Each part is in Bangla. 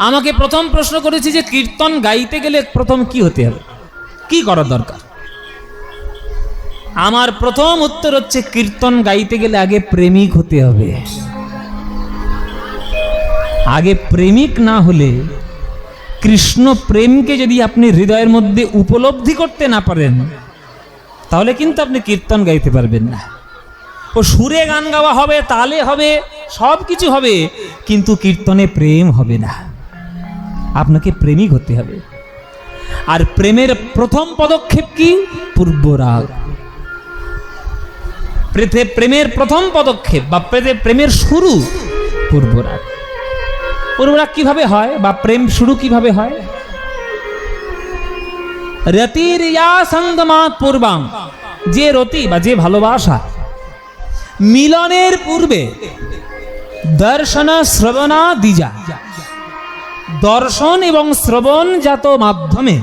আমাকে প্রথম প্রশ্ন করেছি যে কীর্তন গাইতে গেলে প্রথম কি হতে হবে, কি করা দরকার। আমার প্রথম উত্তর হচ্ছে কীর্তন গাইতে গেলে আগে প্রেমিক হতে হবে। আগে প্রেমিক না হলে, কৃষ্ণ প্রেমকে যদি আপনি হৃদয়ের মধ্যে উপলব্ধি করতে না পারেন, তাহলে কিন্তু আপনি কীর্তন গাইতে পারবেন না। ও সুরে গান গাওয়া হবে, তালে হবে, সব কিছু হবে, কিন্তু কীর্তনে প্রেম হবে না। আপনাকে প্রেমিক হতে হবে। আর প্রেমের প্রথম পদক্ষেপ কি? পূর্বরাগ। প্রেমের প্রথম পদক্ষেপ বা প্রেমের শুরু পূর্বরাগ। পূর্বরাগ কিভাবে হয় বা প্রেম শুরু কিভাবে হয়? রতির ইয়া সঙ্গমাৎ পূর্বাং, যে রতি বা যে ভালোবাসা মিলনের পূর্বে দর্শন শ্রবণা দ্বিজা, দর্শন এবং শ্রবণ জাত মাধ্যমে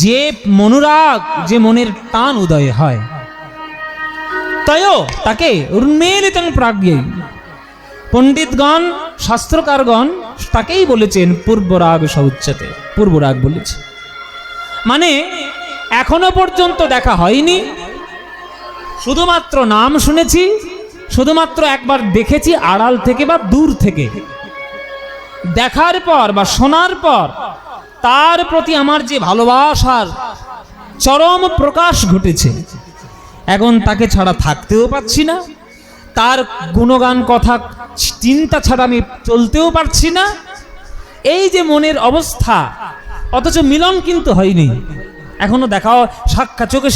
যে মনুরাগ, যে মনের টান উদয় হয়, তাকে উন্মেলিতং প্রাজ্ঞেয়, পণ্ডিতগণ শাস্ত্রকারগণ তাকেই বলেছেন পূর্বরাগ সউচ্যতে, পূর্বরাগ বলেছে। মানে এখনো পর্যন্ত দেখা হয়নি, শুধুমাত্র নাম শুনেছি, শুধুমাত্র একবার দেখেছি আড়াল থেকে বা দূর থেকে। দেখার পর বা শোনার পর তার প্রতি আমার যে ভালোবাসার চরম প্রকাশ ঘটেছে, এখন তাকে ছাড়া থাকতেও পারছি না, তার গুণগান কথা চিন্তা ছাড়া আমি চলতেও পারছি না। এই যে মনের অবস্থা, অথচ মিলন কিন্তু হয়নি, এখনো দেখা, সাক্ষাৎ চোখে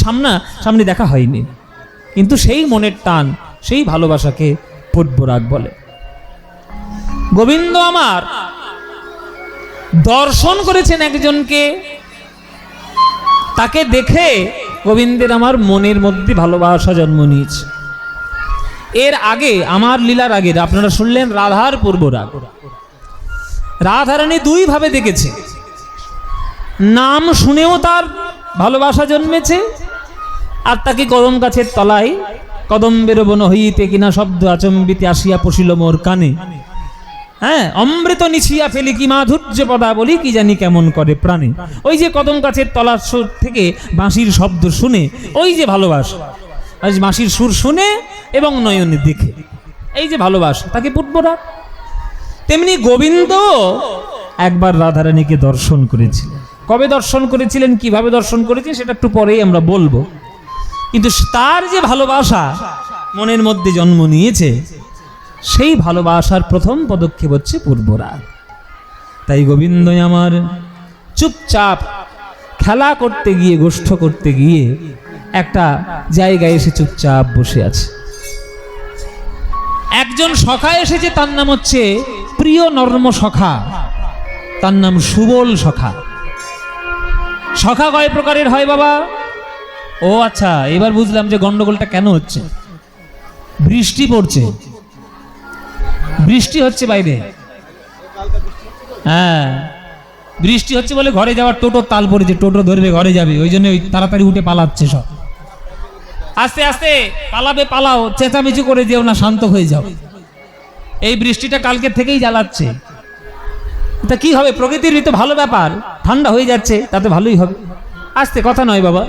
সামনে দেখা হয়নি, কিন্তু সেই মনের টান, সেই ভালোবাসাকে পূর্বরাগ বলে। গোবিন্দ আমার দর্শন করেছেন একজনকে, তাকে দেখে গোবিন্দের আমার মনের মধ্যে ভালোবাসা জন্ম নিয়েছে। এর আগে, আমার লীলার আগে আপনারা শুনলেন রাধার পূর্বরাগ। রাধারানী দুই ভাবে দেখেছে, নাম শুনেও তার ভালোবাসা জন্মেছে, আর তাকে কদম গাছের তলায় কদম্বের বন হইতে কিনা শব্দ আচম্বিতে আসিয়া পশিল মোর কানে, হ্যাঁ, অমৃত নিছিয়া ফেলি কি মাধুর্য পদা বলি কি জানি কেমন করে প্রাণে। ওই যে কদম গাছের তলার সুর থেকে বাঁশির শব্দ শুনে, ওই যে ভালোবাসা, বাঁশির সুর শুনে এবং নয়নে দেখে, এই যে ভালোবাসা, তাকে পূর্বরাগ। তেমনি গোবিন্দ একবার রাধারানীকে দর্শন করেছিলেন। কবে দর্শন করেছিলেন, কিভাবে দর্শন করেছেন, সেটা একটু পরেই আমরা বলবো। কিন্তু তার যে ভালোবাসা মনের মধ্যে জন্ম নিয়েছে, সেই ভালোবাসার প্রথম পদক্ষেপ হচ্ছে পূর্বরাগ। তাই গোবিন্দ আমার চুপচাপ খেলা করতে গিয়ে, গোষ্ঠ করতে গিয়ে একটা জায়গায় এসে চুপচাপ বসে আছে। একজন সখা এসেছে, তার নাম হচ্ছে প্রিয় নর্ম সখা, তার নাম সুবল সখা। সখা কয় প্রকারের হয় বাবা? ও আচ্ছা, এবার বুঝলাম যে গন্ডগোলটা কেন হচ্ছে। বৃষ্টি পড়ছে, বৃষ্টি হচ্ছে বাইরে, হ্যাঁ, বৃষ্টি হচ্ছে বলে ঘরে যাওয়ার টোটো তাল পড়েছে, টোটো ধরবে ঘরে যাবে, ওই জন্য তাড়াতাড়ি উঠে পালাচ্ছে সব। আস্তে আস্তে পালাবে, পালাও, চেঁচামেচি করে যেও না, শান্ত হয়ে যাও। এই বৃষ্টিটা কালকে থেকেই জ্বালাচ্ছে, তা কি হবে, প্রকৃতির তো ভালো ব্যাপার, ঠান্ডা হয়ে যাচ্ছে, তাতে ভালোই হবে। আস্তে, কথা নয় বাবা।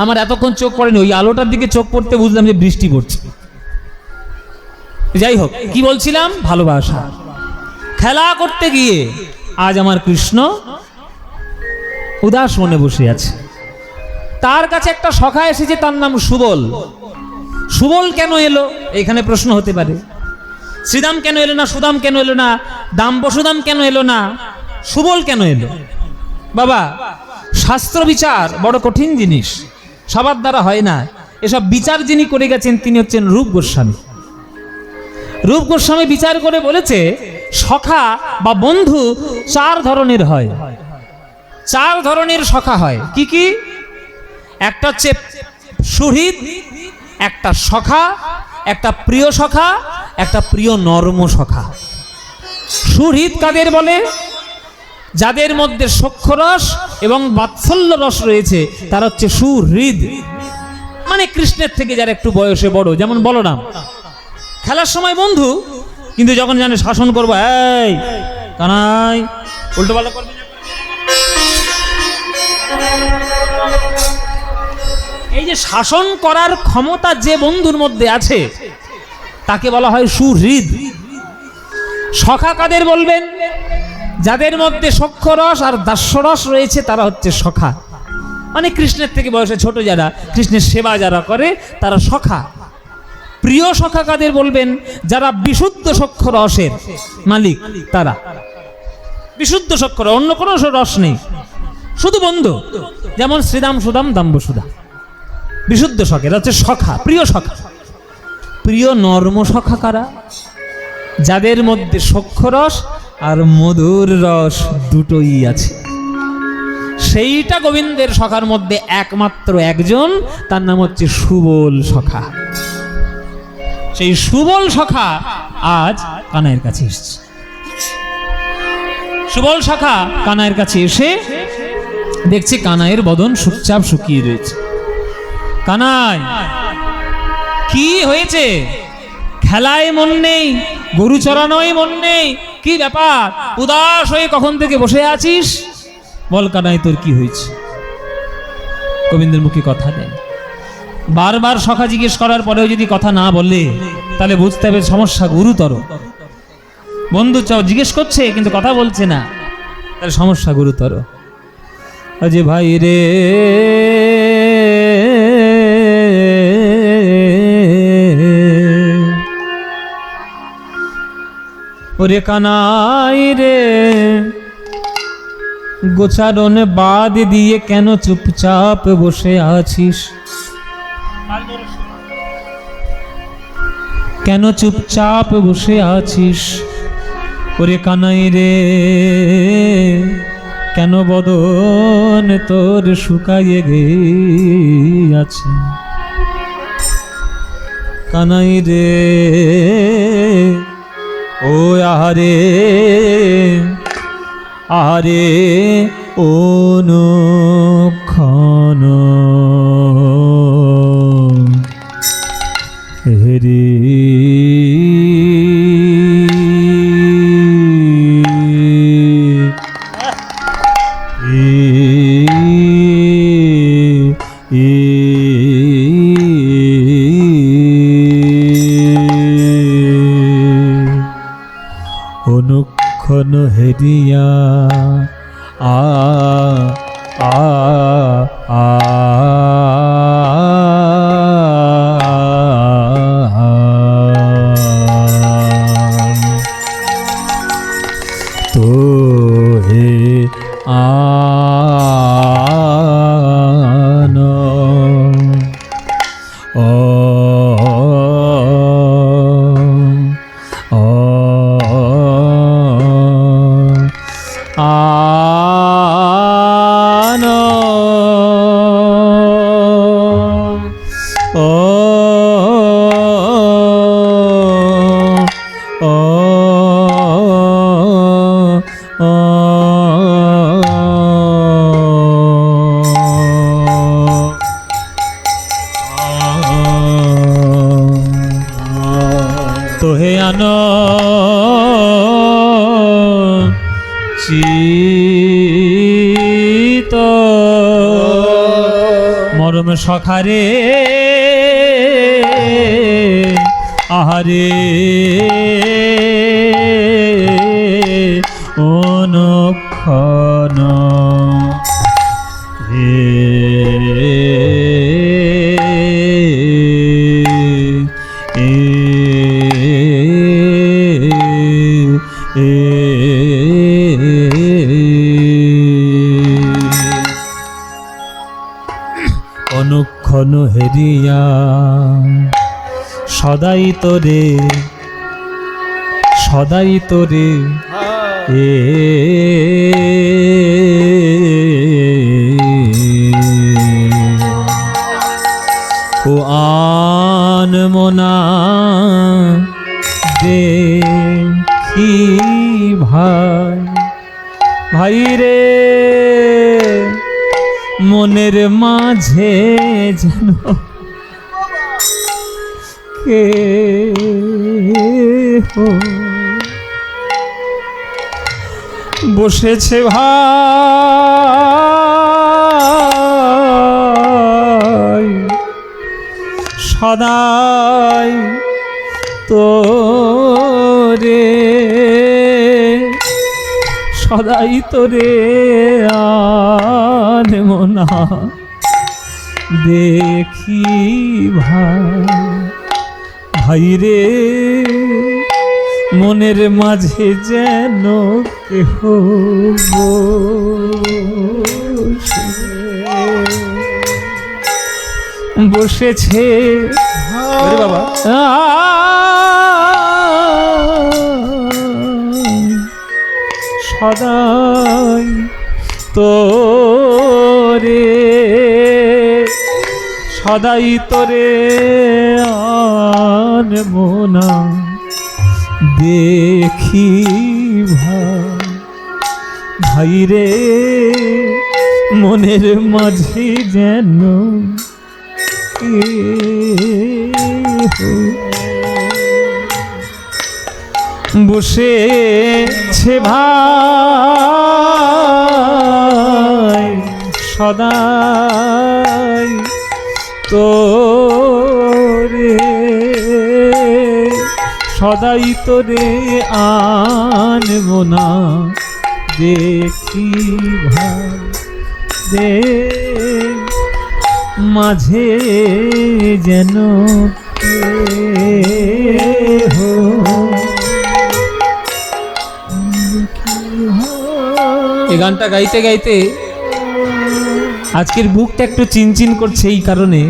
আমার এতক্ষণ চোখ পড়েনি, ওই আলোটার দিকে চোখ পড়তে বুঝলাম যে বৃষ্টি পড়ছে। যাই হোক, কি বলছিলাম, ভালোবাসা। খেলা করতে গিয়ে আজ আমার কৃষ্ণ উদাস মনে বসে আছে। তার কাছে একটা সখা এসেছে, তার নাম সুবল। সুবল কেন এলো, এখানে প্রশ্ন হতে পারে। শ্রীদাম কেন এলো না, সুদাম কেন এলো না, দাম বসুদাম কেন এলো না, সুবল কেন এলো? বাবা, শাস্ত্র বিচার বড় কঠিন জিনিস, সবার দ্বারা হয় না। এসব বিচার যিনি করে গেছেন, তিনি হচ্ছেন রূপ গোস্বামী। রূপ গোস্বামী বিচার করে বলেছে, সখা বা বন্ধু চার ধরনের হয়। চার ধরনের সখা হয়। কি কি? একটা হচ্ছে সুহৃদ, একটা সখা, একটা প্রিয় সখা, একটা প্রিয় নর্ম সখা। সুহৃদ কাদের বলে? যাদের মধ্যে সখ্যরস এবং বাৎসল্য রস রয়েছে, তারা হচ্ছে সুহৃদ। মানে কৃষ্ণের থেকে যারা একটু বয়সে বড়, যেমন বলরাম। খেলার সময় বন্ধু, কিন্তু যখন জানে শাসন করবো, এই কানাই উল্টো পাল্টা করবি না। এই যে শাসন করার ক্ষমতা যে বন্ধুর মধ্যে আছে তাকে বলা হয় সুহৃদ। সখা কাদের বলবেন? যাদের মধ্যে সখ্যরস আর দাস্যরস রয়েছে তারা হচ্ছে সখা, মানে কৃষ্ণের থেকে বয়সে ছোট যারা, কৃষ্ণের সেবা যারা করে তারা সখা। প্রিয় সখা কাদের বলবেন? যারা বিশুদ্ধ সখ্যরসের মালিক, তারা বিশুদ্ধ সখ্যরস, অন্য কোনো রস নেই, শুধু বন্ধু। যেমন শ্রীদাম সুদাম দাম্ব সুদা, বিশুদ্ধ সখের হচ্ছে সখা, প্রিয় সখা। প্রিয় নর্ম সখা কারা? যাদের মধ্যে সখ্যরস আর মধুর রস দুটোই আছে। সেইটা গোবিন্দের সখার মধ্যে একমাত্র একজন, তার নাম হচ্ছে সুবল সখা। সেই সুবল সখা আজ কানাইয়ের কাছে এসেছে। সুবল সখা কানাইয়ের কাছে এসে দেখছে কানাইয়ের বদন চুপচাপ শুকিয়ে রয়েছে। কানাই, কি হয়েছে? খেলায় মন নেই, গরু চড়ানোয় মন নেই, কি ব্যাপার? উদাস হয়ে কখন থেকে বসে আছিস? বল কানাই, তোর কি হয়েছে? গোবিন্দের মুখে কথা নেই। বারবার সখা জিজ্ঞেস করার পরেও যদি কথা না বলে তাহলে বুঝতে হবে সমস্যা গুরুতর। বন্ধু জিজ্ঞেস করছে কিন্তু কথা বলছে না, তাহলে সমস্যা গুরুতর। অজে ভাই রে, ওরে কানাই রে, গোচারণ বাদ দিয়ে কেন চুপচাপ বসে আছিস? কেন চুপচাপ বসে আছিস? ওরে কানাই রে, কেন বদন তোর শুকাইয়ে গেছে? কানাই রে, ও আহারে আহারে অনুক্ষণ হেরি অনুক্ষণ হেরিয়া আ আ আ তো হে আন ও তোহে আনো চিত মরম সখারে আহারে অনুক্ষণ হে অনুক্ষণ হেরিয়া সদাই তোরে এ ও আন মনা দেখি ভাই ভাই রে, মনের মাঝে যেন কে বসেছে ভাই সদাই তোরে, সদাই তোরে আনবো না দেখি ভাই, ভাই রে মনের মাঝে যেন কেহ বসেছে বাবা সদাই তোরে, সদাই তোরে আনবো না দেখি ভাই, ভাই রে মনের মাঝে যেন বসেছে ভাই সদাই তোরে, সদাই তোরে আনবো না দেখি ভাই রে মাঝে যেন এই গানটা গাইতে গাইতে আজকের বুকটা একটু চিনচিন করছে, এই কারণে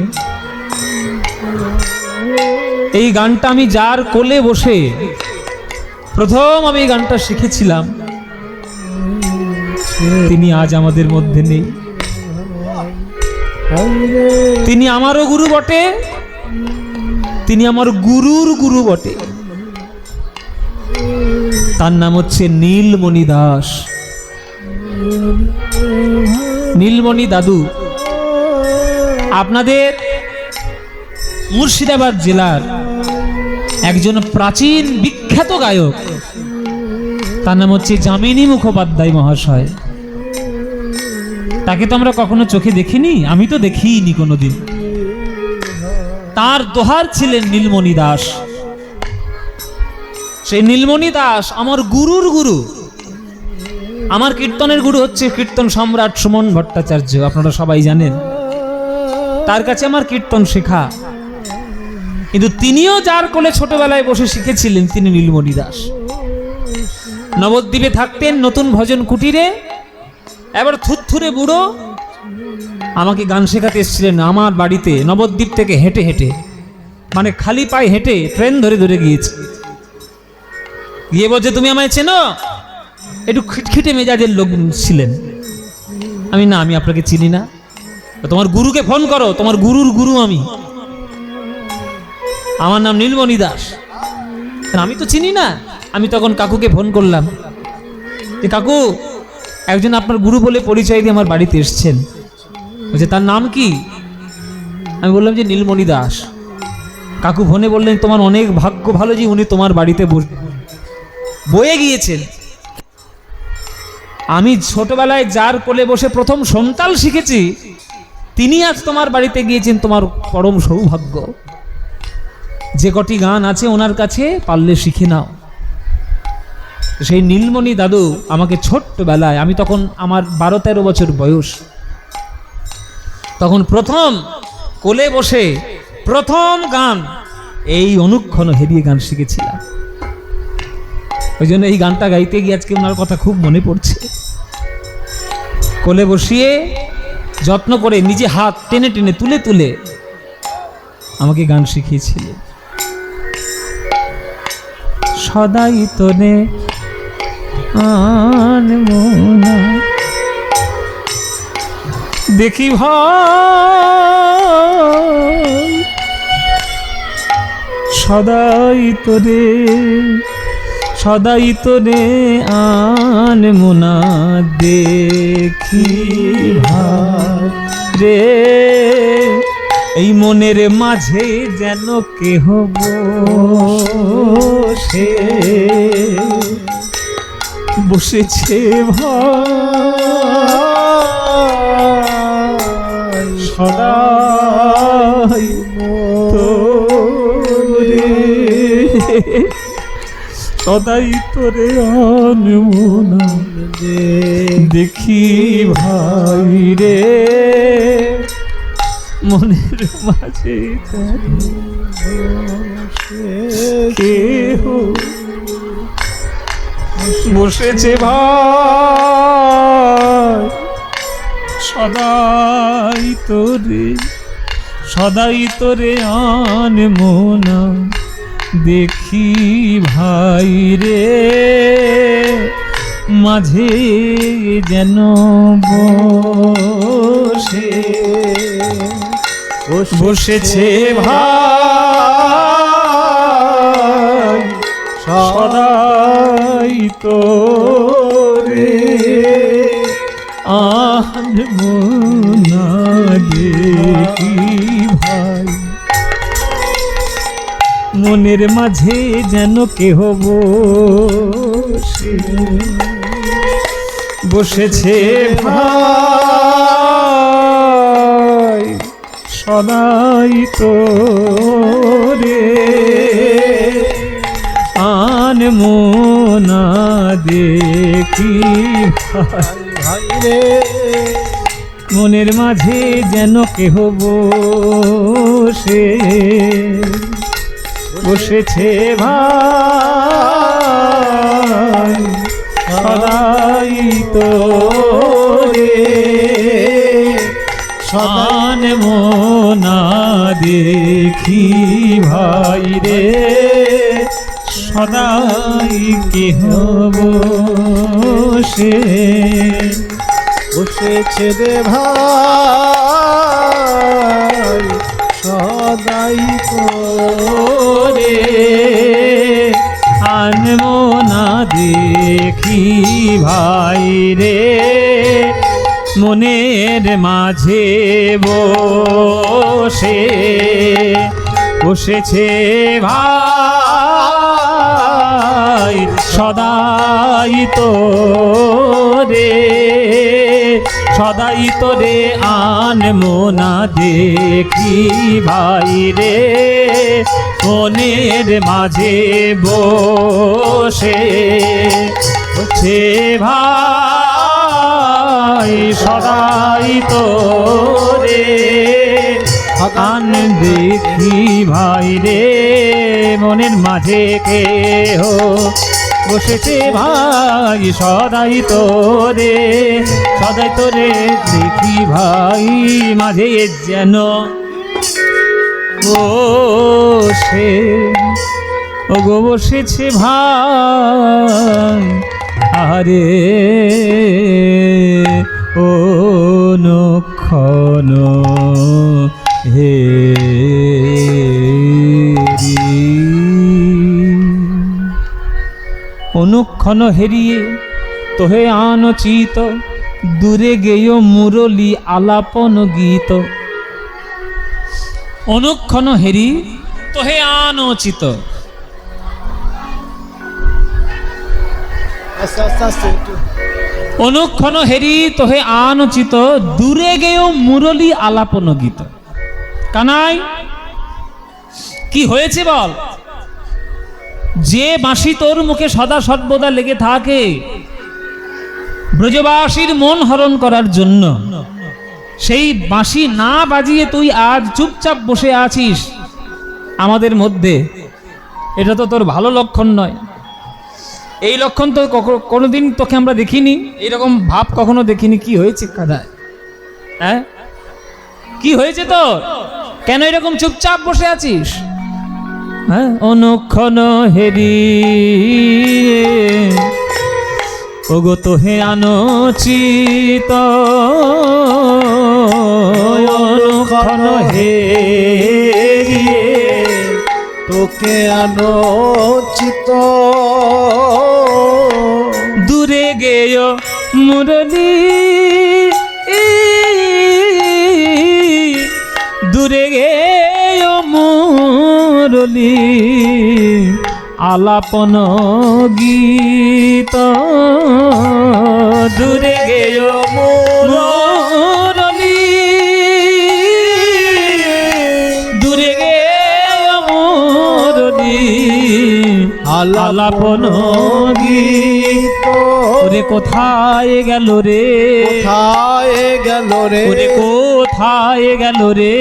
এই গানটা আমি যার কোলে বসে প্রথম আমি এই গানটা শিখেছিলাম তিনি আজ আমাদের মধ্যে নেই। তিনি আমারও গুরু বটে, তিনি আমার গুরুর গুরু বটে। তার নাম হচ্ছে নীলমণি দাস। নীলমণি দাদু আপনাদের মুর্শিদাবাদ জেলার একজন প্রাচীন বিখ্যাত গায়ক, তার নাম হচ্ছে যামিনী মুখোপাধ্যায় মহাশয়। তাকে তো আমরা কখনো চোখে দেখিনি, আমি তো দেখিনি কোনোদিন। তার দোহার ছিলেন নীলমণি দাস। সেই নীলমণি দাস আমার গুরুর গুরু। আমার কীর্তনের গুরু হচ্ছে কীর্তন সম্রাট সুমন ভট্টাচার্য, আপনারা সবাই জানেন। তার কাছে আমার কীর্তন শেখা, কিন্তু তিনিও যার কোলে ছোটবেলায় বসে শিখেছিলেন তিনি নীলমণি দাস। নবদ্বীপে থাকতেন নতুন ভজন কুটিরে। এবার থুরথুরে বুড়ো আমাকে গান শেখাতে এসেছিলেন আমার বাড়িতে, নবদ্বীপ থেকে হেঁটে হেঁটে, মানে খালি পায়ে হেঁটে ট্রেন ধরে ধরে গিয়েছে। গিয়ে বলছে তুমি আমায় চেনো? একটু খিটখিটে মেজাজের লোক ছিলেন। আমি না, আমি আপনাকে চিনি না। তোমার গুরুকে ফোন করো, তোমার গুরুর গুরু আমি, আমার নাম নীলমণি দাস। আমি তো চিনি না। আমি তখন কাকুকে ফোন করলাম যে কাকু একজন আপনার গুরু বলে পরিচয় দিয়ে আমার বাড়িতে এসছেন। বলছে তার নাম কি? আমি বললাম যে নীলমণি দাস। কাকু ফোনে বললেন তোমার অনেক ভাগ্য ভালো যে উনি তোমার বাড়িতে বয়ে গিয়েছেন। আমি ছোটবেলায় যার কোলে বসে প্রথম সন্তাল শিখেছি তিনি আজ তোমার বাড়িতে গিয়েছেন, তোমার পরম সৌভাগ্য। যে কটি গান আছে ওনার কাছে পারলে শিখে নাও। সেই নীলমণি দাদু আমাকে ছোট্টবেলায়, আমি তখন আমার 12-13 বছর বয়স, তখন প্রথম কোলে বসে প্রথম গান এই অনুক্ষণ হেরিয়ে গান শিখেছিলাম। ওই জন্য এই গানটা গাইতে গিয়ে আজকে ওনার কথা খুব মনে পড়ছে। কোলে বসিয়ে যত্ন করে নিজে হাত টেনে টেনে তুলে তুলে আমাকে গান শিখিয়েছিলেন। সদাই তোরে আনবো না দেখি ভাই, সদাই তোরে, সদাই তোরে আনবো না দেখি ভাই রে, এই মনের মাঝে যেন কেহ বসে বসেছে ভাই সদাই তোরে, সদাই তোরে আনমনা দেখি ভাই রে, মনের মাঝে কেহ বসেছে ভাই সদাই তোরে, সদাই তোরে আনমনা দেখি ভাই রে, মাঝে যেন বসেছে ভাই সদাই তোরে আনমনা দেখি ভাই, মনের মাঝে যেন কেহ বসেছে ভাই সদাই তোরে আনমনা দেখি ভাই রে, মনের মাঝে যেন কেহ বসেছে ভাই সদাই তোরে আনমনা দেখি ভাই রে, সদাই কেহ বসেছে রে ভাই সদাই তোরে আনমনা দেখি ভাই রে, মনের মাঝে বসেছে ভাই সদাই তোরে, সদাই তোরে আনমনা দেখি ভাই রে, মনের মাঝে বসেছে ভাই সদাই তোরে আন দেখি ভাই রে, মনের মাঝে কেহ বসেছে ভাই সদাই তোরে, সদাই তোরে দেখি ভাই, মাঝে যেন বসেছে ভাই আরে অনুক্ষণ অনুক্ষণ হেরিয়ে তোহে আনচিত, দূরে গেয় মুরলী আলাপন গীত। অনুক্ষণ হেরি তোহে আনচিত, অনুক্ষণ হেরি তোহে আনচিত, দূরে গেয় মুরলী আলাপন গীত। কানাই কি হয়েছে বল? যে বাঁশি তোর মুখে সদা সর্বদা লেগে থাকে ব্রজবাসীর মন হরণ করার জন্য, সেই বাঁশি না বাজিয়ে তুই আজ চুপচাপ বসে আছিস আমাদের মধ্যে, এটা তো তোর ভালো লক্ষণ নয়। এই লক্ষণ তো কোনোদিন তোকে আমরা দেখিনি, এরকম ভাব কখনো দেখিনি। কি হয়েছে কাদায়? হ্যাঁ, কি হয়েছে তোর? কেন এরকম চুপচাপ বসে আছিস? হ্যাঁ, অনুক্ষণ হেরি ওগো তোহে আনচিত, অনুক্ষণ হেরি তোকে আনচিত, দূরে গেয় মুরলী, দূরে গেয় মুরলী আলাপন গীত দূরে গেয় মুরলী দূরে গেয় মুরলী আলাপন গীত ওরে কোথায় গেল রে কোথায় গেল রে ওরে কোথায় গেল রে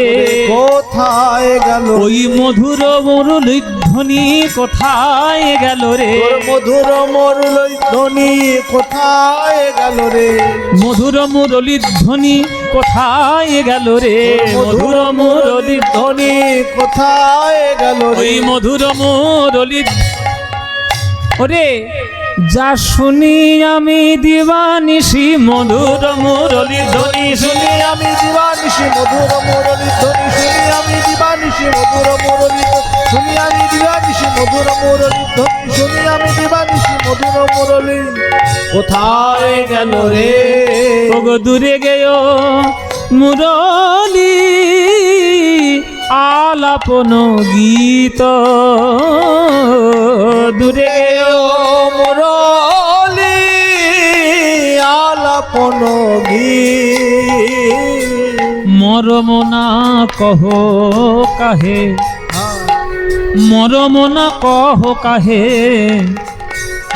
কোথায় গেল ওই মধুর মুরলী ধ্বনি কোথায় গেল রে তোর মধুর মুরলী ধ্বনি কোথায় গেল রে মধুর মুরলী ধ্বনি কোথায় গেল রে মধুর মুরলী ধ্বনি কোথায় গেল রে ওই মধুর মুরলী ওরে যা শুনি আমি দিবানিশি মধুর মুরলী ধ্বনি শুনি আমি দিবানিশি মধুর মুরলী ধ্বনি শুনি আমি দিবানিশি মধুর মুরলী শুনি আমি দিবানিশি মধুর মুরলী ধ্বনি শুনি আমি দিবানিশি মধুর মুরলী কোথায় গেল রে ওগো দূরে গেয় মুরলী আলাপন গীত দূরে গেয় মুরলী আলাপন গীত মরমনা কহ কাহে মরমনা কহ কাহে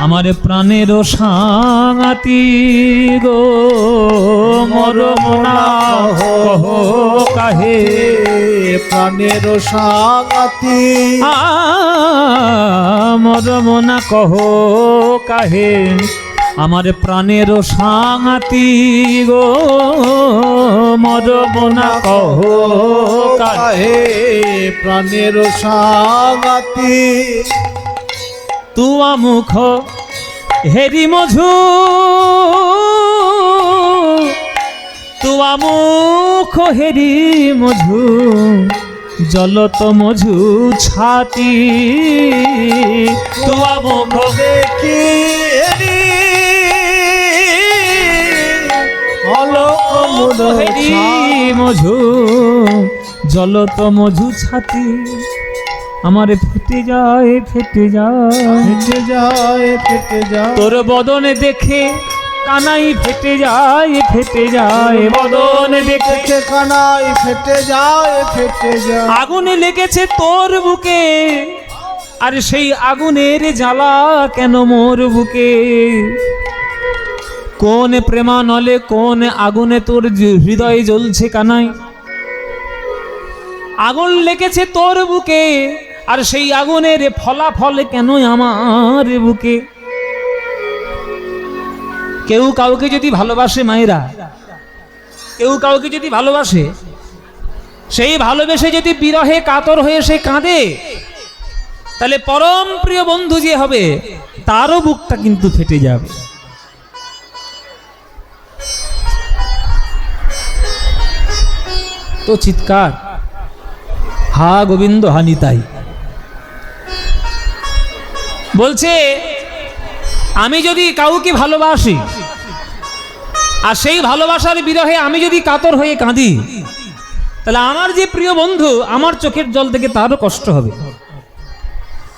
আমার প্রাণের সাঙাতি গো মরমনা কহ কাহে প্রাণের সাঙ্গাতি মরমনা কহ কাহে আমার প্রাণের সাঙাতি গো মরমনা কহ কাহে প্রাণের সাঙ্গাতি তুয়া মুখ হেরি মধু তুয়া মুখ হেরি মধু জলত মধু ছাতি তুয়া মুখ দেখি হেরি মধু জলত মধু ছাতি আমার ফেটে যায় ফেটে যায় ফেটে যায় ফেটে যায় তোর বদনে দেখে কানাই ফেটে যায় বদনে দেখে কানাই ফেটে যায় আগুনে লেগেছে তোর বুকে আর সেই আগুনের জ্বালা কেন মোর বুকে কোন প্রেমানলে কোন আগুনে তোর হৃদয় জ্বলছে কানাই আগুন লেগেছে তোর বুকে আর সেই আগুনের ফলাফল কেন আমার বুকে কেউ কাউকে যদি ভালোবাসে মায়েরা কেউ কাউকে যদি ভালোবাসে সেই ভালোবেসে যদি বিরহে কাতর হয়ে সে কাঁদে তাহলে পরম প্রিয় বন্ধু যে হবে তারও বুকটা কিন্তু ফেটে যাবে তো চিৎকার হা গোবিন্দ হানিতাই বলছে আমি যদি কাউকে ভালোবাসি আর সেই ভালোবাসার বিরহে আমি যদি কাতর হয়ে কাঁদি তাহলে আমার যে প্রিয় বন্ধু আমার চোখের জল থেকে তারও কষ্ট হবে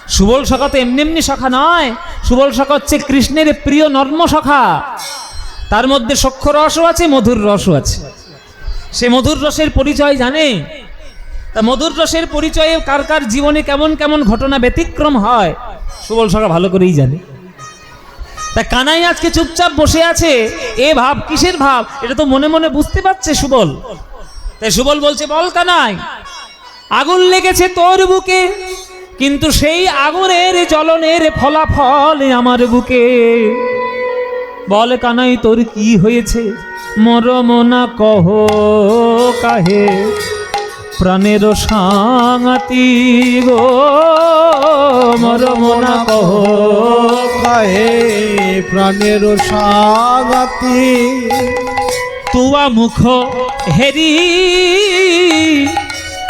সুবল সখা তো এমনি এমনি সখা নয় সুবল সখা হচ্ছে কৃষ্ণের প্রিয় নর্ম সখা তার মধ্যে সখ্য রসও আছে মধুর রসও আছে সে মধুর রসের পরিচয় জানে তা মধুর রসের পরিচয়ে কার কার জীবনে কেমন কেমন ঘটনা ব্যতিক্রম হয় সুবল সখা ভালো করেই জানে তা কানাই আজকে চুপচাপ বসে আছে এ ভাব কিসের ভাব এটা তো মনে মনে বুঝতে পারছে সুবল তাই সুবল বলছে বল কানাই আগুন লেগেছে তোর বুকে কিন্তু সেই আগুনের জ্বলনের ফলাফল আমার বুকে বল কানাই তোর কি হয়েছে মরমনা কহ কাহে প্রাণের সাঙাতি গো মরমনা কহ কাহে প্রাণের সাঙ্গাতি তুয়া মুখ হেরি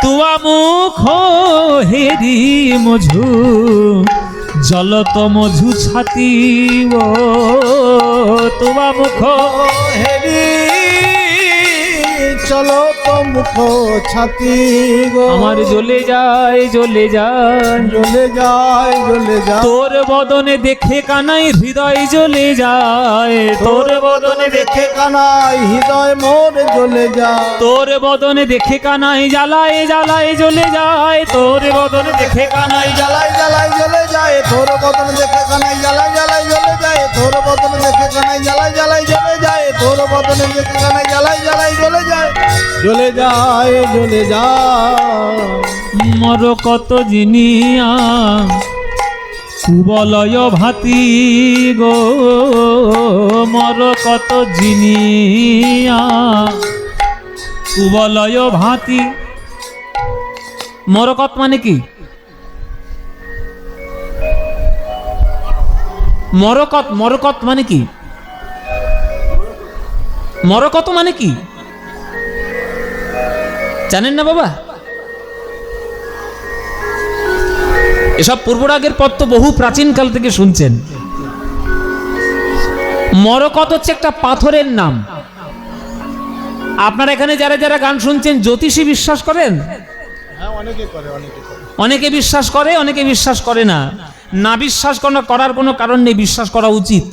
তুয়া মুখ হেরি মধু জলত মধু ছাতি ও তুয়া মুখ হেরি চলো তো মুখ ছাতি গো আমার জ্বলে যায় জ্বলে যায় জ্বলে যায় জ্বলে যায় তোর বদনে দেখে কানাই হৃদয় জ্বলে যায় তোর বদনে দেখে কানাই হৃদয় মোর জ্বলে যায় তোর বদনে দেখে কানাই জ্বালায় জ্বালায় জ্বলে যায় তোর বদনে দেখে কানাই জ্বালাই জ্বালাই জ্বলে যায় তোর বদন দেখে কানাই জ্বালাই জ্বালাই জ্বলে যায় তোর বদন দেখে কানাই জ্বালাই জ্বালাই জ্বলে যায় তোর বদন দেখে কানাই জ্বালাই জ্বালাই জ্বলে যায় জ্বলে যায় জ্বলে যায় মর কত জিনিয়া কুবলয় ভাতি গো মর কত জিনিয়া কুবলয় ভাতি মরকত মানে কি মরকত মরকত মানে কি মরকত মানে কি জানেন না বাবা এসব পূর্বরাগের পদ তো বহু প্রাচীন কাল থেকে শুনছেন মরকত হচ্ছে একটা পাথরের নাম আপনারা এখানে যারা যারা গান শুনছেন জ্যোতিষী বিশ্বাস করেন অনেকে বিশ্বাস করে অনেকে বিশ্বাস করে না না বিশ্বাস করার কোনো কারণ নেই বিশ্বাস করা উচিত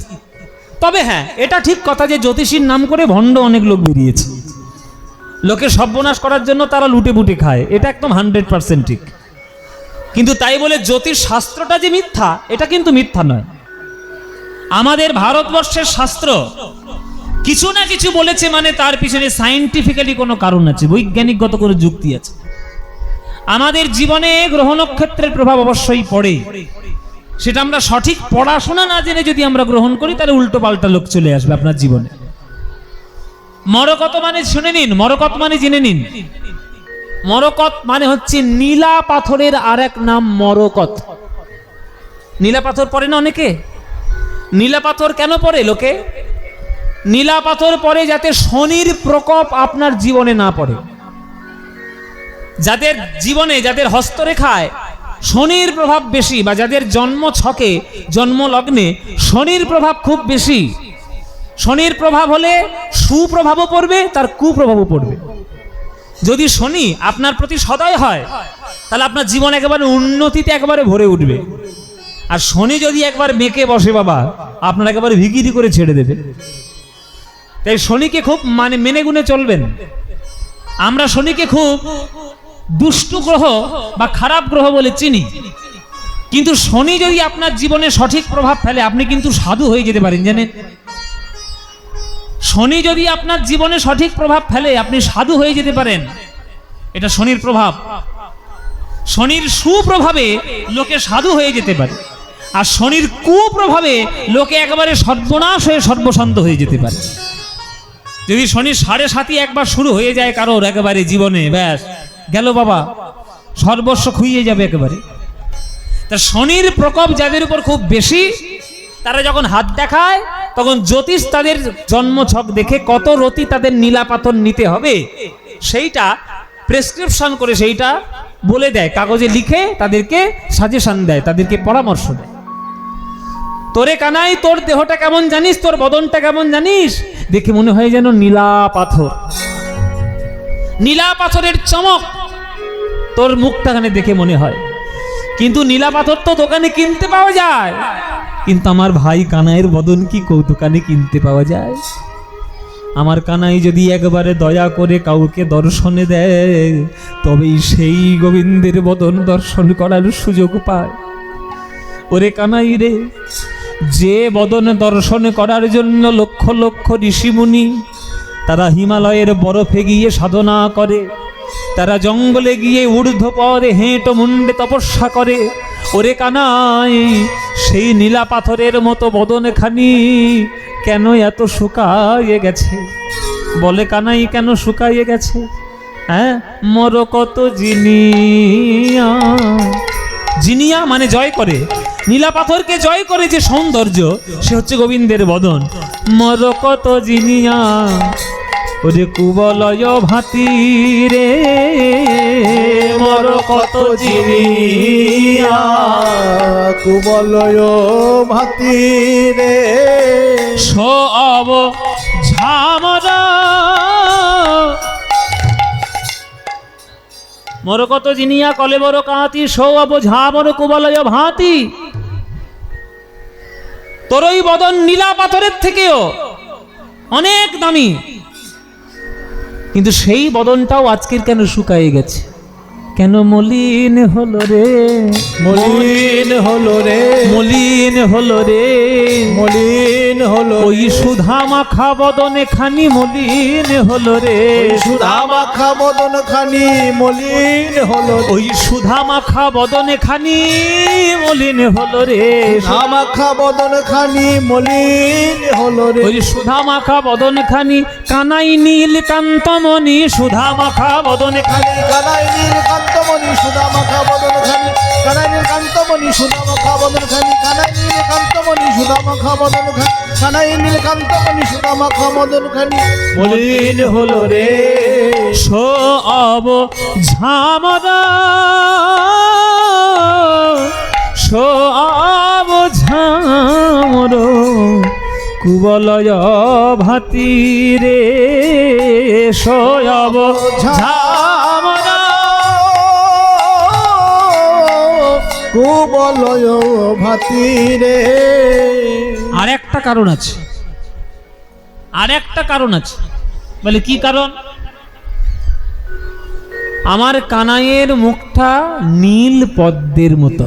তবে হ্যাঁ এটা ঠিক কথা যে জ্যোতিষীর নাম করে ভণ্ড অনেক লোক বেরিয়েছে লোকের সর্বনাশ করার জন্য তারা লুটে বুটে খায় এটা একদম 100% ঠিক কিন্তু তাই বলে জ্যোতিষ শাস্ত্রটা যে মিথ্যা এটা কিন্তু মিথ্যা নয় আমাদের ভারতবর্ষের শাস্ত্র কিছু না কিছু বলেছে মানে তার পিছনে সায়েন্টিফিক্যালি কোনো কারণ আছে বৈজ্ঞানিকগত কোনো যুক্তি আছে আমাদের জীবনে গ্রহ নক্ষত্রের প্রভাব অবশ্যই পড়ে সেটা আমরা সঠিক পড়াশোনা না জেনে যদি আমরা গ্রহণ করি তাহলে উল্টো পাল্টা লোক চলে আসবে আপনার জীবনে মরকত মানে শুনে নিন মরকত মানে জেনে নিন মরকত মানে হচ্ছে নীলা পাথরের আর এক নাম মরকত নীলা পাথর পড়ে না অনেকে নীলা পাথর কেন পড়ে লোকে নীলা পাথর পড়ে যাতে শনির প্রকোপ আপনার জীবনে না পড়ে যাদের জীবনে যাদের হস্তরেখায় শনির প্রভাব বেশি বা যাদের জন্ম ছকে জন্ম লগ্নে শনির প্রভাব খুব বেশি শনির প্রভাব হলে সুপ্রভাবও পড়বে তার কুপ্রভাবও পড়বে যদি শনি আপনার প্রতি সদয় হয় তাহলে আপনার জীবন একেবারে উন্নতিতে একেবারে ভরে উঠবে আর শনি যদি একবার মেকে বসে বাবা আপনার একেবারে ভিগিরি করে ছেড়ে দেবে তাই শনিকে খুব মানে মেনে গুনে চলবেন আমরা শনিকে খুব দুষ্টু গ্রহ বা খারাপ গ্রহ বলে চিনি কিন্তু শনি যদি আপনার জীবনে সঠিক প্রভাব ফেলে আপনি কিন্তু সাধু হয়ে যেতে পারেন জানেন শনি যদি আপনার জীবনে সঠিক প্রভাব ফেলে আপনি সাধু হয়ে যেতে পারেন এটা শনির প্রভাব শনির সুপ্রভাবে লোকে সাধু হয়ে যেতে পারে আর শনির কুপ্রভাবে লোকে একেবারে সর্বনাশ হয়ে সর্বশান্ত হয়ে যেতে পারে যদি শনির 7.5 একবার শুরু হয়ে যায় কারোর একেবারে জীবনে ব্যাস গেল বাবা সর্বস্ব খুইয়ে যাবে একেবারে তা শনির প্রকোপ যাদের উপর খুব বেশি তারা যখন হাত দেখায় তখন জ্যোতিষ তাদের জন্মছক দেখে কত রতি তাদের নীলা পাথর নিতে হবে সেইটা প্রেসক্রিপশন করে সেইটা বলে দেয় কাগজে লিখে তাদেরকে সাজেশন দেয় তাদেরকে পরামর্শ দেয় তোরে কানাই তোর দেহটা কেমন জানিস তোর বদনটা কেমন জানিস দেখে মনে হয় যেন নীলা পাথর নীলা পাথরের চমক তোর মুখটাখানে দেখে মনে হয় কিন্তু নীলা পাথর তো দোকানে কিনতে পাওয়া যায় কিন্তু আমার ভাই কানাইয়ের বদন কি দোকানে কিনতে পাওয়া যায় আমার কানাই যদি একবারে দয়া করে কাউকে দর্শনে দেয় তবেই সেই গোবিন্দের বদন দর্শন করার সুযোগ পায় ওরে কানাই রে যে বদন দর্শন করার জন্য লক্ষ লক্ষ ঋষিমুনি তারা হিমালয়ের বরফে গিয়ে সাধনা করে তারা জঙ্গলে গিয়ে ঊর্ধ্বপদে হেঁটো মুন্ডে তপস্যা করে ওরে কানাই সেই নীলা পাথরের মতো বদনখানি কেন এত শুকায়ে গেছে বলে কানাই কেন শুকায়ে গেছে হ্যাঁ মর কত জিনিয়া জিনিয়া মানে জয় করে নীলা পাথরকে জয় করে যে সৌন্দর্য সে হচ্ছে গোবিন্দের বদন মর কত জিনিয়া ওরে কুবলয় ভাতি রে মর কত জিনিয়া কুবলয় ভাতি রে সব ঝামরা মোর কত জিনিয়া কলেবর কাঁতি সৌ অবঝাবর কুবলয় ভাতি। তোর ওই বদন নীলা পাথরের থেকেও অনেক দামি, কিন্তু সেই বদনটাও আজকের কেন শুকায়ে গেছে? কেন মলিন হলো রে, মলিন হলো রে, মলিন হলো রে, মলিন হলো ওই সুধা মাখা বদনে খানি মলিন হলো রে, সুধা মাখা বদন খানি মলিন হলো রে, ওই সুধা মাখা বদনে খানি মলিন হলো রে, সুধা মাখা বদন খানি মলিন হলো রে, ওই সুধা মাখা বদন খানি কানাই নীল কান্তমণি সুধা মাখা বদন খানি, কানাই নীল কান্তমণি সুধা মাখা বদন খানি, কানাই নীল কান্তমণি সুধা মাখা বদন খানি, কানাই নীল কান্তমণি সুধা মাখা বদন খানি, কানাই নীল কান্তমণি সুধা মাখা বদন খানি মলিন হলো রে, সব ঝামরা সব ঝামর কুবলয় ভাতি রে, সব ঝামরা কুবলয় ভাতি রে। আর একটা কারণ আছে, আর একটা কারণ আছে। বলে কি কারণ? আমার কানাইয়ের মুখটা নীল পদ্মের মতো।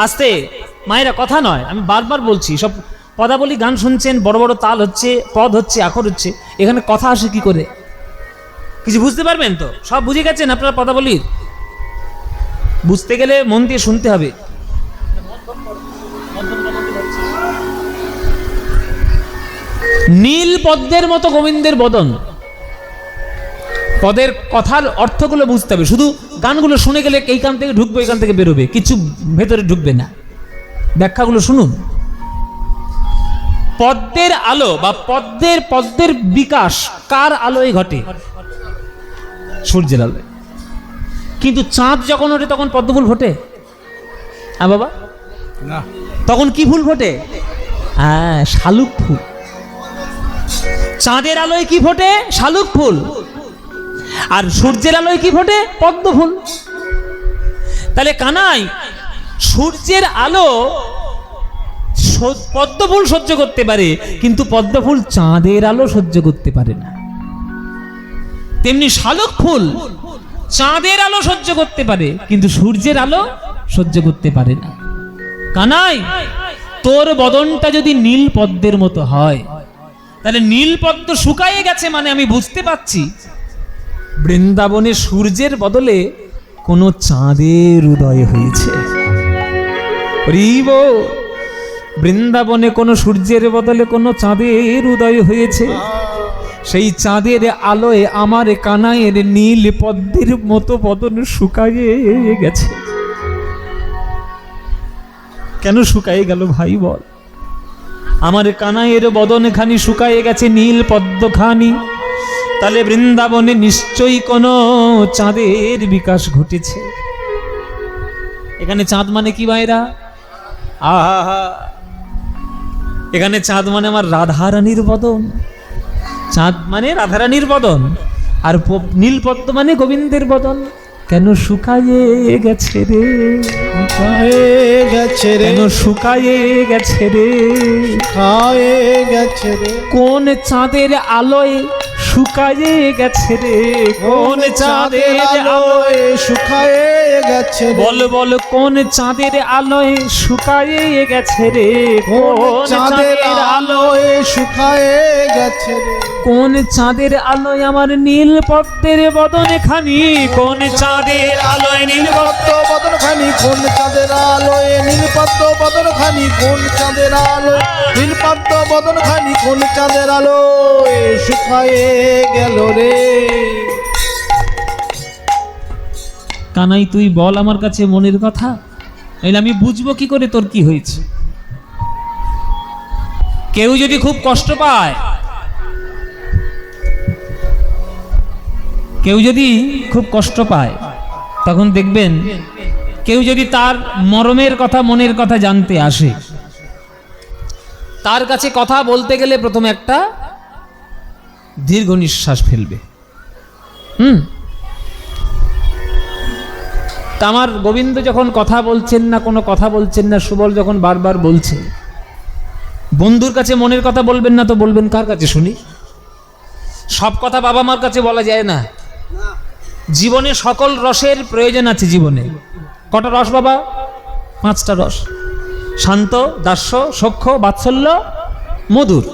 আস্তে মায়েরা, কথা নয়, আমি বারবার বলছি, সব পদাবলী গান শুনছেন, বড় বড় তাল হচ্ছে, পদ হচ্ছে, আখর হচ্ছে, এখানে কথা আসে কি করে? কিছু বুঝতে পারবেন তো? সব বুঝে গেছেন আপনারা পদাবলীর? বুঝতে গেলে মন দিয়ে শুনতে হবে। নীল পদ্মের মতো গোবিন্দের বদন। পদের কথার অর্থগুলো বুঝতে হবে, শুধু গানগুলো শুনে গেলে এই কান থেকে ঢুকবে, এই কান থেকে বেরোবে, কিছু ভেতরে ঢুকবে না। ব্যাখ্যাগুলো শুনুন। পদ্মের আলো বা পদ্মের বিকাশ কার আলোয় ঘটে? সূর্যের আলোয়। কিন্তু চাঁদ যখন ওঠে তখন পদ্ম ফুল ফোটে? হ্যাঁ বাবা, না। তখন কি ফুল ফোটে? হ্যাঁ, শালুক ফুল। চাঁদের আলোয় কি ফোটে? শালুক ফুল। আর সূর্যের আলোয় কি ফোটে? পদ্ম ফুল। তাহলে কানাই সূর্যের আলো পদ্ম ফুল সহ্য করতে পারে, কিন্তু পদ্ম ফুল চাঁদের আলো সহ্য করতে পারে না। তেমনি শালুক ফুল চাঁদের আলো সহ্য করতে পারে, কিন্তু সূর্যের আলো সহ্য করতে পারে না। কানাই, তোর বদনটা যদি নীল পদ্মের মতো হয়, তাহলে নীল পদ্ম শুকায়ে গেছে, মানে আমি বুঝতে পাচ্ছি বৃন্দাবনে সূর্যের বদলে কোন চাঁদের উদয় হয়েছে। বৃন্দাবনে কোন সূর্যের বদলে কোন চাঁদের উদয় হয়েছে। সেই চাঁদের আলোয় আমার কানাইয়ের নীল পদ্মের মতো বদন শুকায়ে গেছে। কেন শুকায়ে গেল ভাই বল? আমার কানাইয়ের বদন খানি শুকায়ে গেছে, নীল পদ্ম খানি। তাহলে বৃন্দাবনে নিশ্চয়ই কোনো চাঁদের বিকাশ ঘটেছে। এখানে চাঁদ মানে কি ভাইরা? আহা, এখানে চাঁদ মানে আমার রাধারানীর বদন। চাঁদ মানে রাধারানীর বদন, আর নীল পদ্ম মানে গোবিন্দের বদন। কেন শুকায়ে গেছে রে, শুকায়ে গেছে রে, কেন শুকায়ে গেছে রে, শুকায়ে গেছে রে, কোন চাঁদের আলোয় শুকায়ে গেছে রে, কোন চাঁদের আলোয় শুকায়ে গেছে রে, বল বল কোন চাঁদের আলোয় শুকায়ে গেছে রে, কোন চাঁদের আলোয় শুকায়ে গেছে রে, কোন চাঁদের আলোয় আমার নীল পদ্মের বদন খানি, কোন চাঁদের আলোয় নীল পদ্ম বদন খানি, কোন চাঁদের আলোয় নীল পদ্ম বদন খানি, কোন চাঁদের আলোয় নীল পদ্ম বদন খানি, কোন চাঁদের আলোয় শুকায়ে গেল রে। কানাই, তুই বল আমার কাছে মনের কথা, নাহলে আমি বুঝবো কি করে তোর কি হয়েছে। কেউ যদি খুব কষ্ট পায়, কেউ যদি খুব কষ্ট পায়, তখন দেখবেন কেউ যদি তার মরমের কথা, মনের কথা জানতে আসে, তার কাছে কথা বলতে গেলে প্রথমে একটা দীর্ঘ নিঃশ্বাস ফেলবে। তা আমার গোবিন্দ যখন কথা বলছেন না, কোনো কথা বলছেন না, সুবল যখন বারবার বলছে, বন্ধুর কাছে মনের কথা বলবেন না তো বলবেন কার কাছে শুনি? সব কথা বাবা মার কাছে বলা যায় না। জীবনে সকল রসের প্রয়োজন আছে। জীবনে কটা রস বাবা? 5টা রস: শান্ত, দাস্য, সখ্য, বাৎসল্য, মধুর।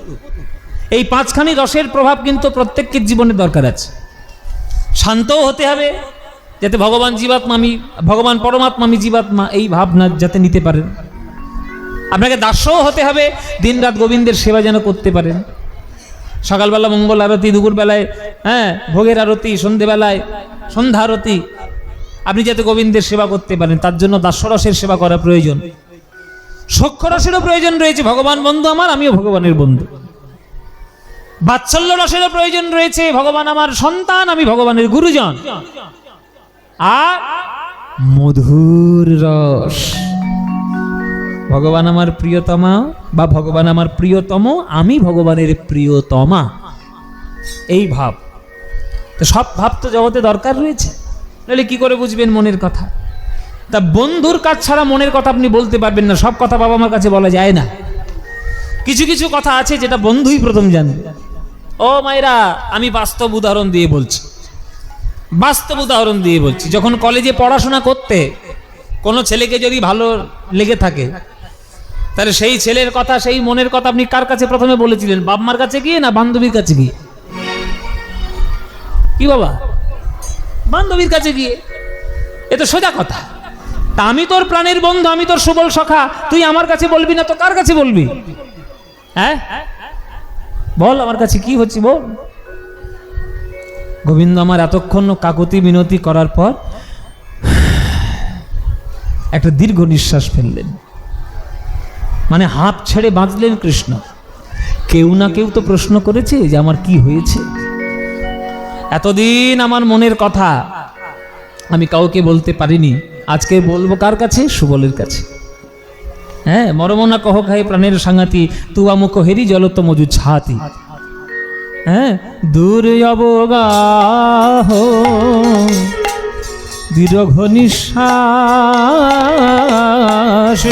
এই 5খানি রসের প্রভাব কিন্তু প্রত্যেকের জীবনে দরকার আছে। শান্তও হতে হবে যাতে ভগবান জীবাত্মা আমি, ভগবান পরমাত্মা আমি জীবাত্মা, এই ভাবনা যাতে নিতে পারেন। আপনাকে দাস্যও হতে হবে, দিন রাত গোবিন্দের সেবা যেন করতে পারেন। সকালবেলা মঙ্গল আরতি, দুপুরবেলায় ভোগের আরতি, সন্ধেবেলায় সন্ধ্যা আরতি, আপনি যাতে গোবিন্দের সেবা করতে পারেন, তার জন্য দাস্যরসের সেবা করা প্রয়োজন। সখ্য রসেরও প্রয়োজন রয়েছে, ভগবান বন্ধু আমার, আমিও ভগবানের বন্ধু। বাৎসল্য রসেরও প্রয়োজন রয়েছে, ভগবান আমার সন্তান, আমি ভগবানের গুরুজন। আর মধুর রস, ভগবান আমার প্রিয়তমা বা ভগবান আমার প্রিয়তম, আমি ভগবানের প্রিয়তমা, এই ভাব। তো সব ভাব তো জগতে দরকার রয়েছে, নাহলে কি করে বুঝবেন মনের কথা? তা বন্ধুর কাছ ছাড়া মনের কথা আপনি বলতে পারবেন না। সব কথা বাবা মার কাছে বলা যায় না। কিছু কিছু কথা আছে যেটা বন্ধুই প্রথম জানবে। ও মায়েরা, আমি বাস্তব উদাহরণ দিয়ে বলছি, বাস্তব উদাহরণ দিয়ে বলছি। যখন কলেজে পড়াশোনা করতে কোনো ছেলেকে যদি ভালো লেগে থাকে, তাহলে সেই ছেলের কথা, সেই মনের কথা আপনি কার কাছে প্রথমে বলেছিলেন? বাপ মার কাছে গিয়ে না বান্ধবীর কাছে গিয়ে? কি বাবা? বান্ধবীর কাছে গিয়ে। এ তো সোজা কথা। তা আমি তোর প্রাণের বন্ধু, আমি তোর সুবল সখা, তুই আমার কাছে বলবি না তো কার কাছে বলবি? হ্যাঁ বল, আমার কাছে কি হচ্ছে বল। গোবিন্দ আমার এতক্ষণ কাকুতি মিনতি করার পর একটা দীর্ঘ নিঃশ্বাস ফেললেন, মানে হাত ছেড়ে বাঁচলেন কৃষ্ণ। কেউ না কেউ তো প্রশ্ন করেছে যে আমার কি হয়েছে। এতদিন আমার মনের কথা আমি কাউকে বলতে পারিনি, আজকে বলবো কার কাছে? সুবলের কাছে। হ্যাঁ, মরমনা কহ খাই প্রাণের সাঙ্গাতি, তুয়া মুখ হেরি জলত মজু ছাতি। হ্যাঁ, দূর অবগাহ দীর্ঘ নিঃশ্বাস,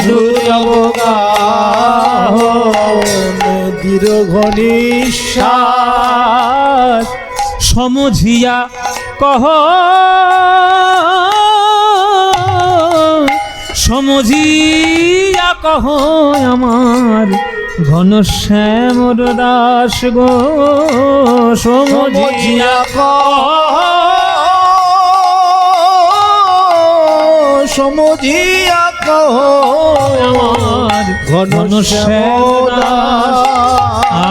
দূর অবগাহ দীর্ঘ নিঃশ্বাস, সমঝিয়া কহ, সমঝিয়া কহ আমার ঘনশ্যামর দাস গো, সমঝিয়া কহ, সমঝিয়া কহ আমার ঘনশ্যামর দাস।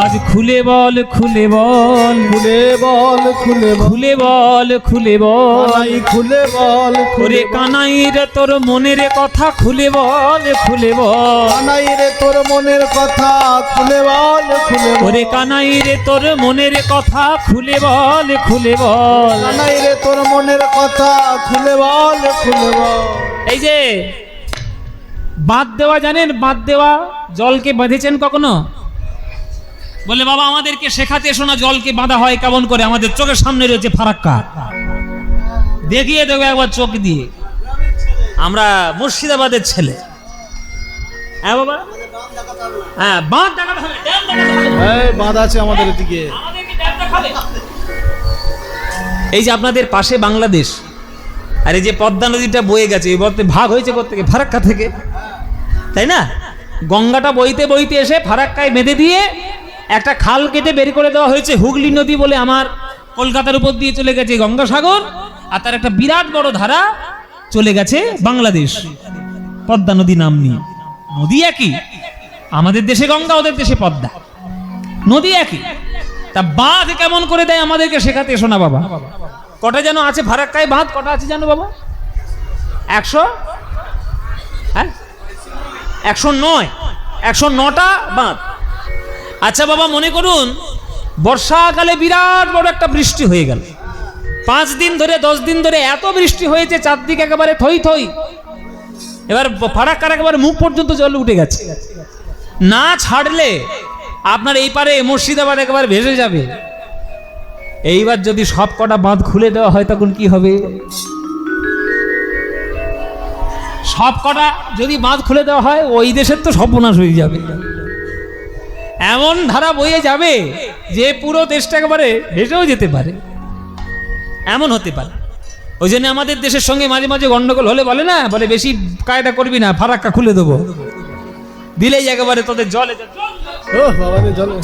আজ খুলে বল, খুলে বল, খুলে বল, খুলে খুলে বল, খুলে বল, খুলে বল, ওরে কানাই রে তোর মনের কথা খুলে বল, খুলে বল, কানাই রে তোর মনের কথা খুলে বল, খুলে বল, ওরে কানাই রে তোর মনের কথা খুলে বল, খুলে বল, কানাই রে তোর মনের কথা খুলে বল, খুলে বল। এই যে বাঁধ দেওয়া জানেন? বাঁধ দেওয়া, জলকে বাঁধেছেন কখনো? বলে বাবা আমাদেরকে শেখাতে এসো না জলকে বাঁধা হয় কেমন করে। আমাদের চোখের সামনে রয়েছে ফারাক্কা, দেখিয়ে দেবো একবার চোখ দিয়ে। আমরা মুর্শিদাবাদের ছেলে। হ্যাঁ বাবা, হ্যাঁ বাঁধ দেখাতে হবে, ড্যাম দেখাতে হবে। এই বাঁধ আছে আমাদের এদিকে, আমাদেরকে ড্যাম দেখাবে। এই যে আপনাদের পাশে বাংলাদেশ, আর এই যে পদ্মা নদীটা বয়ে গেছে, এই বলতে ভাগ হয়েছে কোত্থেকে? ফারাক্কা থেকে, তাই না? গঙ্গাটা বইতে বইতে এসে ফারাক্কায় বেঁধে দিয়ে একটা খাল কেটে বের করে দেওয়া হয়েছে, হুগলি নদী বলে। আমার কলকাতার উপর দিয়ে চলে গেছে গঙ্গাসাগর, আর তার একটা বিরাট বড় ধারা চলে গেছে বাংলাদেশ, পদ্মা নদী নাম নিয়ে। নদী একই, আমাদের দেশে গঙ্গা, ওদের দেশে পদ্মা, নদী একই। তা বাঁধ কেমন করে দেয় আমাদেরকে শেখাতে এসো না বাবা। কটা যেন আছে ফারাক্কায় বাঁধ? কটা আছে জানো বাবা? 100, হ্যাঁ 109, 109টা বাঁধ। আচ্ছা বাবা, মনে করুন বর্ষাকালে বিরাট বড় একটা বৃষ্টি হয়ে গেল, 5 দিন ধরে 10 দিন ধরে এত বৃষ্টি হয়েছে, চারদিকে একেবারে থই থই। এবার ফারাক্কার একেবারে মুখ পর্যন্ত জল উঠে গেছে। না ছাড়লে আপনার এই পারে মুর্শিদাবাদ একেবারে ভেসে যাবে। এইবার যদি সব কটা বাঁধ খুলে দেওয়া হয় তখন কি হবে? সব কটা যদি বাঁধ খুলে দেওয়া হয় ওই দেশের তো সর্বনাশ হয়ে যাবে। এমন ধারা বয়ে যাবে যে পুরো দেশটা একেবারে ভেসেও যেতে পারে, এমন হতে পারে। ওই জন্য আমাদের দেশের সঙ্গে মাঝে মাঝে গন্ডগোল হলে বলে না, বলে বেশি কায়দা করবি না, ফারাক্কা খুলে দেবো, দিলেই একেবারে তোদের জলে ও বাবা রে, চলো।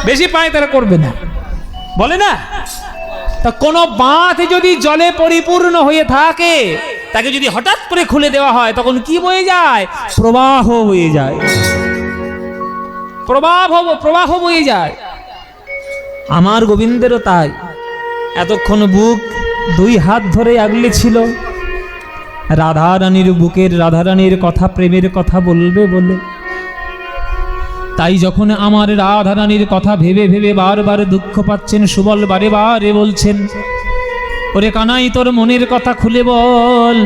বেশি পায় তারা করবে না, বলে না। তা কোনো বাঁধ যদি জলে পরিপূর্ণ হয়ে থাকে, তাকে যদি হঠাৎ করে খুলে দেওয়া হয় তখন কি বয়ে যায়? প্রবাহ হয়ে যায়, প্রবাহ বয়ে যায়। আমার গোবিন্দেরও তাই। এতক্ষণ বুক দুই হাত ধরে আগলে ছিল, রাধারানীর বুকের রাধারানীর কথা, প্রেমের কথা বলবে বলে। তাই যখন আমার রাধারানীর কথা ভেবে ভেবে বারবার দুঃখ পাচ্ছেন, সুবল বারে বারে বলছেন, ওরে কানাই তোর মনের কথা খুলে বল।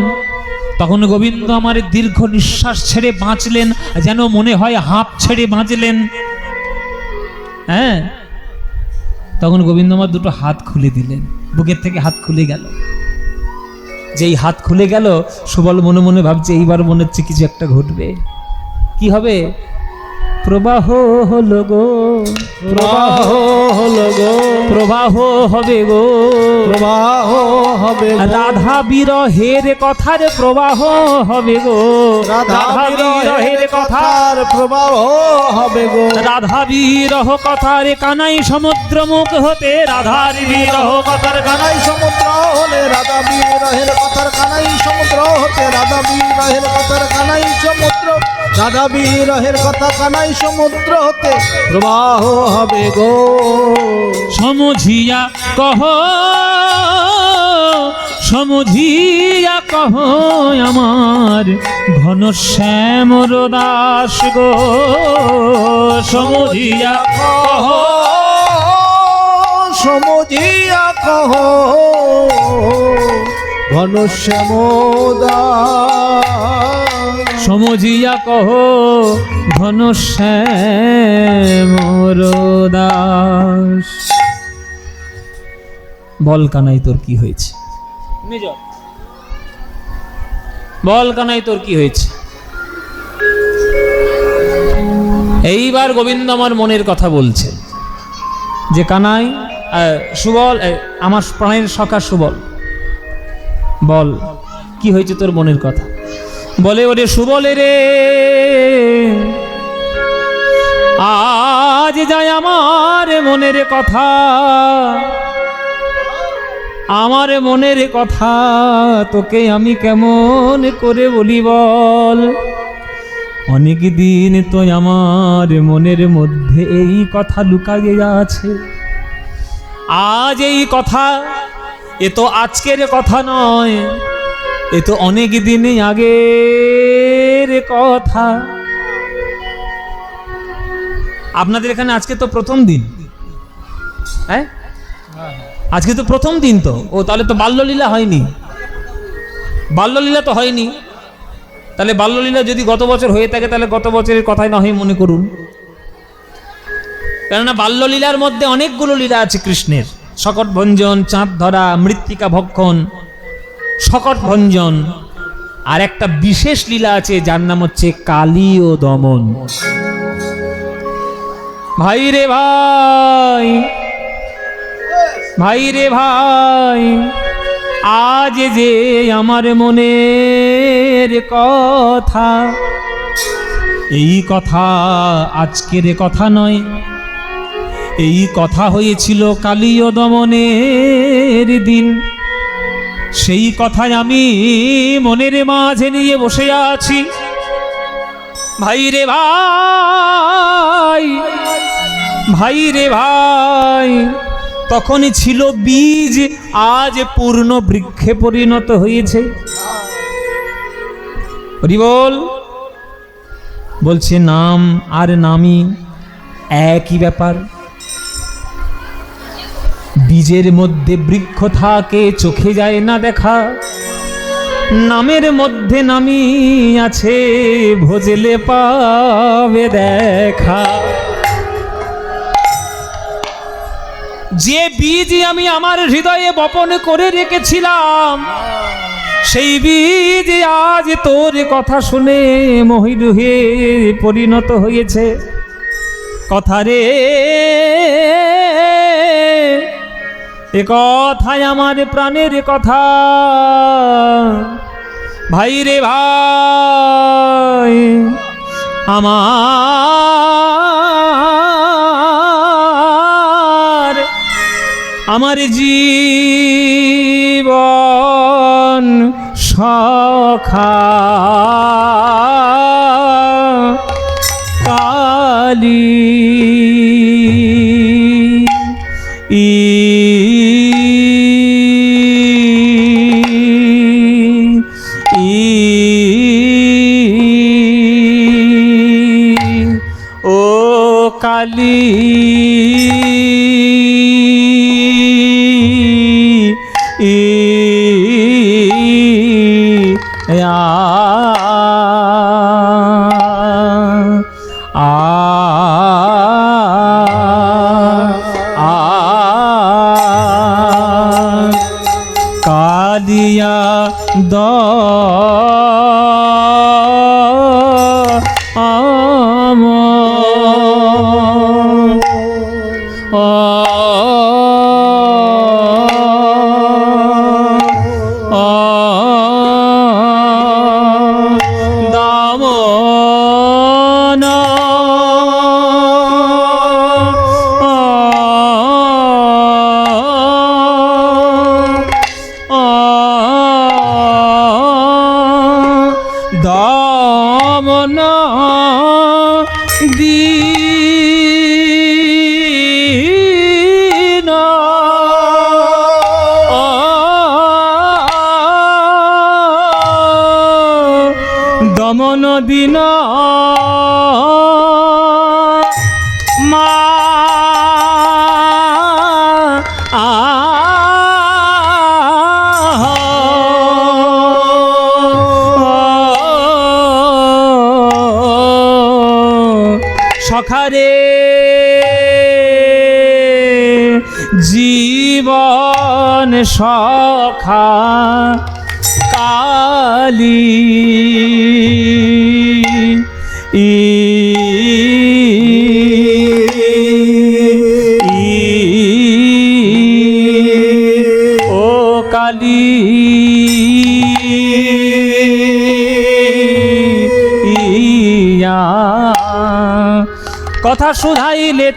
তখন গোবিন্দ আমার দীর্ঘ নিঃশ্বাস ছেড়ে বাঁচলেন, যেন মনে হয় হাঁপ ছেড়ে বাঁচলেন। হ্যাঁ, তখন গোবিন্দ আমার দুটো হাত খুলে দিলেন, বুকের থেকে হাত খুলে গেল। যেই হাত খুলে গেল, সুবল মনে মনে ভাবছে এইবার মনে হচ্ছে কিছু একটা ঘটবে। কি হবে? প্রবাহ হলো গো, প্রবাহ হলো গো, প্রবাহ হবে গো, প্রবাহ হবে গো। রাধা বিরহের কথার প্রবাহ হবে গো, রাধা বিরহের কথার প্রবাহ হবে গো। রাধা বিরহ কথার কানাই সমুদ্র মুখ হতে, রাধার বিরহ কথার কানাই সমুদ্র হলে রাধা বিরহের কথার কানাই সমুদ্র হতে, রাধা বিরহের কথার কানাই সমুদ্র, রাধা বিরহের কথা কানাই সমুদ্র হতে প্রবাহ হবে গো। সমঝিয়া কহ, সমঝিয়া কহ আমার ঘনশ্যামর দাস গো, সমঝিয়া কহ, সমঝিয়া কহ ঘনশ্যাম দাস, সমঝিয়া কহ ঘনশ্যামর দাস। বল কানাই তোর কি হয়েছে? বল কানাই তোর কি হয়েছে? এইবার গোবিন্দ আমার মনের কথা বলছে যে কানাই, সুবল, আমার প্রাণের সখা সুবল, বল কি হয়েছে তোর মনের কথা? বলে, ওরে সুবলে রে, আজ যায় আমার মনের কথা, আমার মনের কথা তোকে আমি কেমন করে বলি বল। অনেক দিন তো আমার মনের মধ্যে এই কথা লুকাইয়া আছে। আজ এই কথা, এ তো আজকের কথা নয়, এ তো অনেক দিন আগের কথা। আপনাদের এখানে আজকে তো প্রথম দিন, হ্যাঁ আজকে তো প্রথম দিন। তো ও তাহলে তো বাল্যলীলা হয়নি, বাল্যলীলা তো হয়নি। তাহলে বাল্যলীলা যদি গত বছর হয়ে থাকে তাহলে গত বছরের কথাই না হয় মনে করুন। কেননা বাল্যলীলার মধ্যে অনেকগুলো লীলা আছে কৃষ্ণের। শকট ভঞ্জন, চাঁদ ধরা, মৃত্তিকা ভক্ষণ, শকট ভঞ্জন। আর একটা বিশেষ লীলা আছে যার নাম হচ্ছে কালী ও দমন। ভাই রে ভাই, ভাই রে ভাই, আজ যে আমার মনের কথা, এই কথা আজকের কথা নয়, এই কথা হয়েছিল কালী ও দমনের দিন। সেই কথাই আমি মনের মাঝে নিয়ে বসে আছি। ভাই রে ভাই, ভাই রে ভাই, তখনই ছিল বীজ, আজ পূর্ণ বৃক্ষে পরিণত হয়েছে। হরি বল। বলছে নাম আর নামই একই ব্যাপার। বীজের মধ্যে বৃক্ষ থাকে, চোখে যায় না দেখা। নামের মধ্যে নামি আছে, ভজলে পাবে দেখা। যে বীজ আমি আমার হৃদয়ে বপন করে রেখেছিলাম, সেই বীজ আজ তোর কথা শুনে মহিরুহে পরিণত হয়েছে। কথা রে এ কথাই আমার প্রাণের কথা, ভাই রে ভাই আমার জীবন সখা কালী ও কালী কালিয়া দ দমন দীন দমন দিন মা সখারে জীবন সখা কালী ও কালী কথা শুধাইলে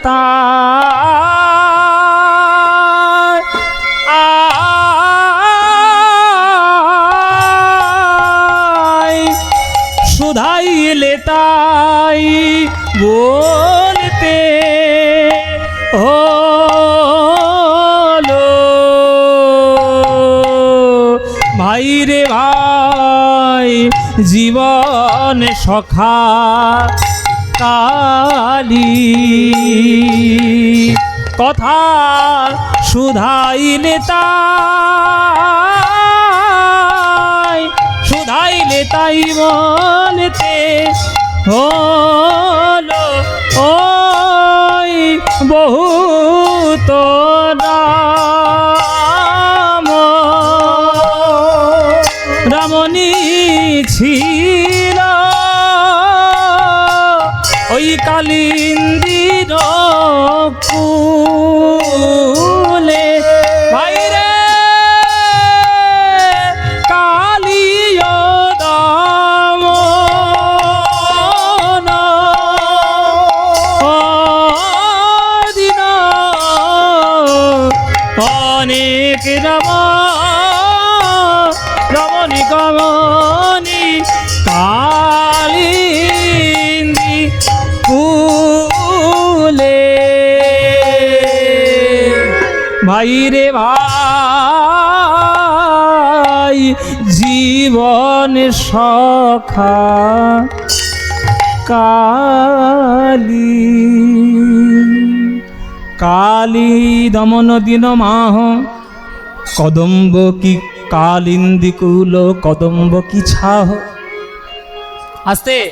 শুধাইলে তাই বলতে হলো ভাই রে ভাই জীবন সখা কালী কথা শুধাইলে তাই বলতে হলো ওই বহুত রামণী ছিল ওই কালিন্দির কুলে ভাইরে কালিয় দমন দিন অনেক রমণী কমণী কালিন্দি কুলে ভাই রে ভাই জীবন সখা কালী কালী দমন দিন মাহ কদম্ব কি কালিন্দি কুল কদম্ব কি ছাহ আস্তে